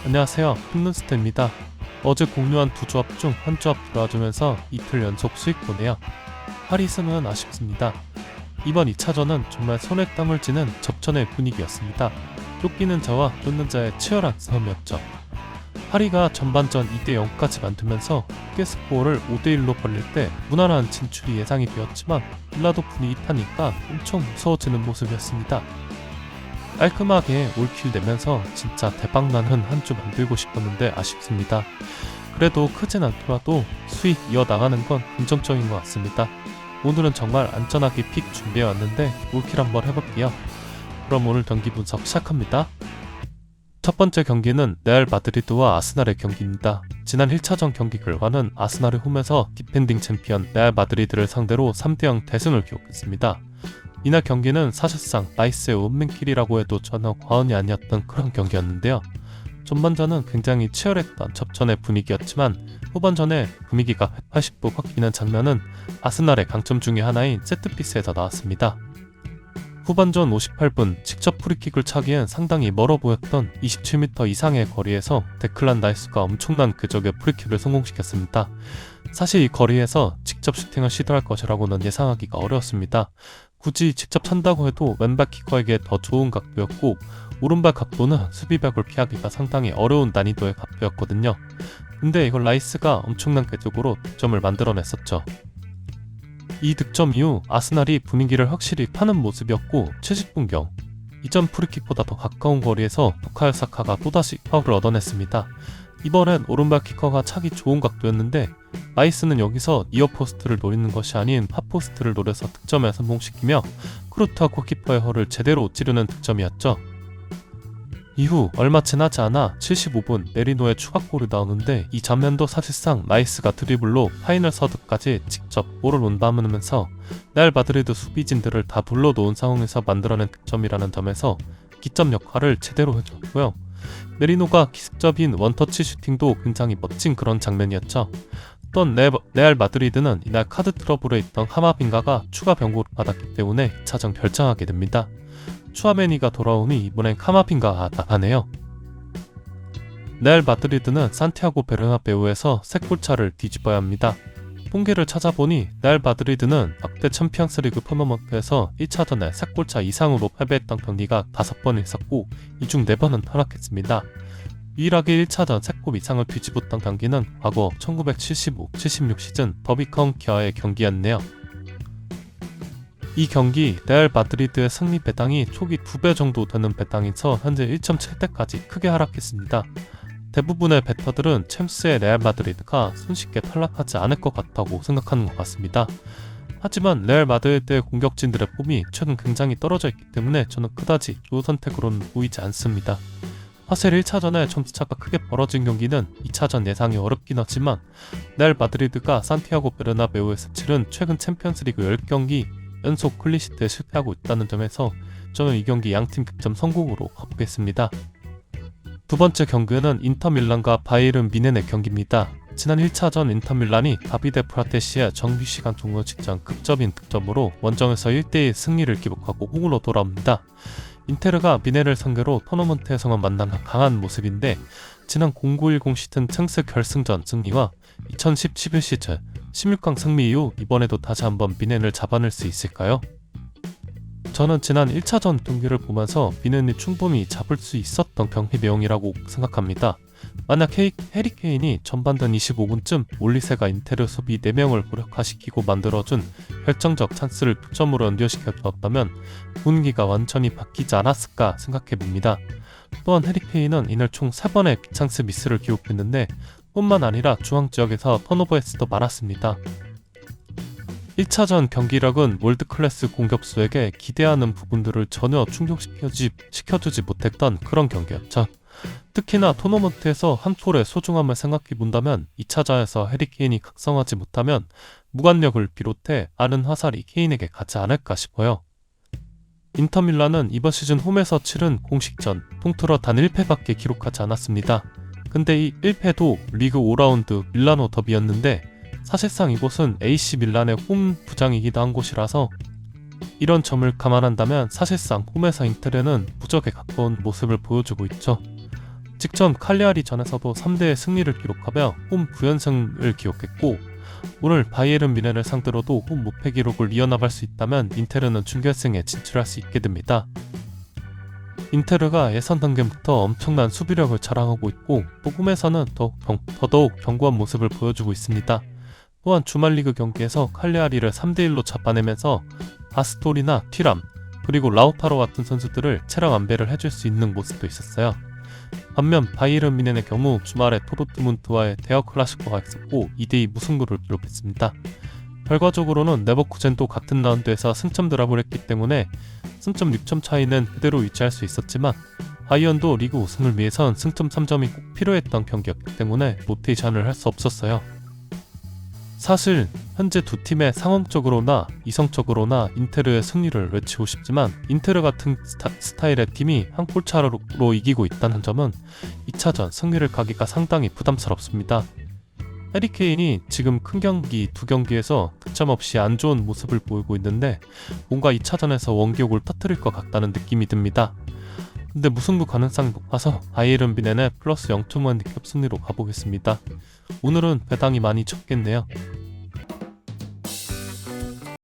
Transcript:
안녕하세요. 풋눈스테입니다. 어제 공유한 두 조합 중 한 조합 들어와주면서 이틀 연속 수익 보네요. 하리스는 아쉽습니다. 이번 2차전은 정말 손에 땀을 쥐는 접전의 분위기였습니다. 쫓기는 자와 쫓는 자의 치열한 싸움이었죠. 하리가 전반전 2대0까지 만들면서 깨스코어를 5대1로 벌릴 때 무난한 진출이 예상이 되었지만 블라도프니 2타니까 엄청 무서워지는 모습이었습니다. 깔끔하게 올킬 내면서 진짜 대박나는 한 주 만들고 싶었는데 아쉽습니다. 그래도 크진 않더라도 수익 이어나가는 건 긍정적인 것 같습니다. 오늘은 정말 안전하게 픽 준비해왔는데 올킬 한번 해볼게요. 그럼 오늘 경기 분석 시작합니다. 첫 번째 경기는 레알 마드리드와 아스날의 경기입니다. 지난 1차전 경기 결과는 아스날이 홈에서 디펜딩 챔피언 레알 마드리드를 상대로 3대0 대승을 기록했습니다. 이날 경기는 사실상 나이스의 원맨킬이라고 해도 전혀 과언이 아니었던 그런 경기였는데요. 전반전은 굉장히 치열했던 접전의 분위기였지만 후반전에 분위기가 180도 바뀌는 장면은 아스날의 강점 중의 하나인 세트피스에서 나왔습니다. 후반전 58분 직접 프리킥을 차기엔 상당히 멀어 보였던 27m 이상의 거리에서 데클란 라이스가 엄청난 궤적의 프리킥을 성공시켰습니다. 사실 이 거리에서 직접 슈팅을 시도할 것이라고는 예상하기가 어려웠습니다. 굳이 직접 찬다고 해도 왼발 키커에게 더 좋은 각도였고 오른발 각도는 수비벽을 피하기가 상당히 어려운 난이도의 각도였거든요. 근데 이걸 라이스가 엄청난 궤적으로 득점을 만들어냈었죠. 이 득점 이후 아스날이 분위기를 확실히 타는 모습이었고 70분경 이전 프리킥보다 더 가까운 거리에서 부카요 사카가 또다시 파울을 얻어냈습니다. 이번엔 오른발 키커가 차기 좋은 각도였는데 라이스는 여기서 니어포스트를 노리는 것이 아닌 팝포스트를 노려서 득점에 성공시키며 크루트와 골키퍼의 허를 제대로 찌르는 득점이었죠. 이후 얼마 지나지 않아 75분 메리노의 추가골이 나오는데 이 장면도 사실상 라이스가 드리블로 파이널 서드까지 직접 볼을 온담으면서 레알 마드리드 수비진들을 다 불러놓은 상황에서 만들어낸 득점이라는 점에서 기점 역할을 제대로 해줬고요. 메리노가 기습적인 원터치 슈팅도 굉장히 멋진 그런 장면이었죠. 또 레알 마드리드는 이날 카드 트러블에 있던 카마빈가가 추가 병고를 받았기 때문에 2차전 결정하게 됩니다. 추아메니가 돌아오니 이번엔 카마빈가가 나가네요. 레알 마드리드는 산티아고 베르나베우에서 새 골차를 뒤집어야 합니다. 통계를 찾아보니 레알 마드리드는 역대 챔피언스리그 토너먼트에서 1차전에 3골차 이상으로 패배했던 경기가 5번 있었고 이 중 4번은 탈락했습니다. 유일하게 1차전 3골 이상을 뒤집었던 경기는 과거 1975-76 시즌 더비카운티와의 경기였네요. 이 경기 레알 마드리드의 승리 배당이 초기 2배 정도 되는 배당에서 현재 1.7대까지 크게 하락했습니다. 대부분의 베터들은 챔스의 레알 마드리드가 손쉽게 탈락하지 않을 것 같다고 생각하는 것 같습니다. 하지만 레알 마드리드의 공격진들의 폼이 최근 굉장히 떨어져 있기 때문에 저는 그다지 좋은 선택으로는 보이지 않습니다. 사실 1차전에 점수차가 크게 벌어진 경기는 2차전 예상이 어렵긴 하지만 레알 마드리드가 산티아고 베르나베우에서 치른 최근 챔피언스리그 10경기 연속 클린시트에 실패하고 있다는 점에서 저는 이 경기 양팀 득점 성공으로 가보겠습니다. 두 번째 경기는 인터밀란과 바이에른 뮌헨의 경기입니다. 지난 1차전 인터밀란이 다비데 프라테시의 정규시간 종료 직전 극적인 득점으로 원정에서 1대1 승리를 기록하고 홈으로 돌아옵니다. 인테르가 뮌헨을 상대로 토너먼트에서만 만나는 강한 모습인데 지난 0910 시즌 챔스 결승전 승리와 2010-11 시즌 16강 승리 이후 이번에도 다시 한번 뮌헨을 잡아낼 수 있을까요? 저는 지난 1차전 경기를 보면서 뮌헨이 충분히 잡을 수 있었던 경기 내용이라고 생각합니다. 만약 해리 케인이 전반전 25분쯤 몰리세가 인테르 수비 4명을 무력화시키고 만들어준 결정적 찬스를 득점으로 연결시켜 주었다면 분위기가 완전히 바뀌지 않았을까 생각해봅니다. 또한 해리 케인은 이날 총 3번의 빅찬스 미스를 기록했는데 뿐만 아니라 중앙지역에서 턴오버의 수도 많았습니다. 1차전 경기력은 월드클래스 공격수에게 기대하는 부분들을 전혀 충족시켜주지 못했던 그런 경기였죠. 특히나 토너먼트에서 한 골의 소중함을 생각해본다면 2차전에서 해리 케인이 각성하지 못하면 무관력을 비롯해 많은 화살이 케인에게 가지 않을까 싶어요. 인터밀란은 이번 시즌 홈에서 치른 공식전 통틀어 단 1패밖에 기록하지 않았습니다. 근데 이 1패도 리그 5라운드 밀라노 더비였는데 사실상 이곳은 AC 밀란의 홈 부장이기도 한 곳이라서 이런 점을 감안한다면 사실상 홈에서 인테르는 무적에 가까운 모습을 보여주고 있죠. 직전 칼리아리전에서도 3대 승리를 기록하며 홈 9연승을 기록했고 오늘 바이에른 뮌헨을 상대로도 홈 무패 기록을 이어나갈 수 있다면 인테르는 준결승에 진출할 수 있게 됩니다. 인테르가 예선 단계부터 엄청난 수비력을 자랑하고 있고 또 홈에서는 더더욱 견고한 모습을 보여주고 있습니다. 또한 주말 리그 경기에서 칼리아리를 3대1로 잡아내면서 아스토리나 튀람 그리고 라우타로 같은 선수들을 체력 안배를 해줄 수 있는 모습도 있었어요. 반면 바이에른 뮌헨의 경우 주말에 토르트문트와의 대여 클라시코가 있었고 2대2 무승부를 기록했습니다. 결과적으로는 레버쿠젠도 같은 라운드에서 승점 드랍을 했기 때문에 승점 6점 차이는 그대로 유지할 수 있었지만 바이언도 리그 우승을 위해선 승점 3점이 꼭 필요했던 경기였기 때문에 로테이션을 할 수 없었어요. 사실 현재 두 팀의 상황적으로나 이성적으로나 인테르의 승리를 외치고 싶지만 인테르 같은 스타일의 팀이 한 골차로 이기고 있다는 점은 2차전 승리를 가기가 상당히 부담스럽습니다. 해리 케인이 지금 큰 경기 두 경기에서 득점 없이 안 좋은 모습을 보이고 있는데 뭔가 2차전에서 원기옥을 터뜨릴 것 같다는 느낌이 듭니다. 근데 무승부 가능성이 높아서 바이에른 뮌헨의 플러스 0.5 handicap 승리로 가보겠습니다. 오늘은 배당이 많이 적겠네요.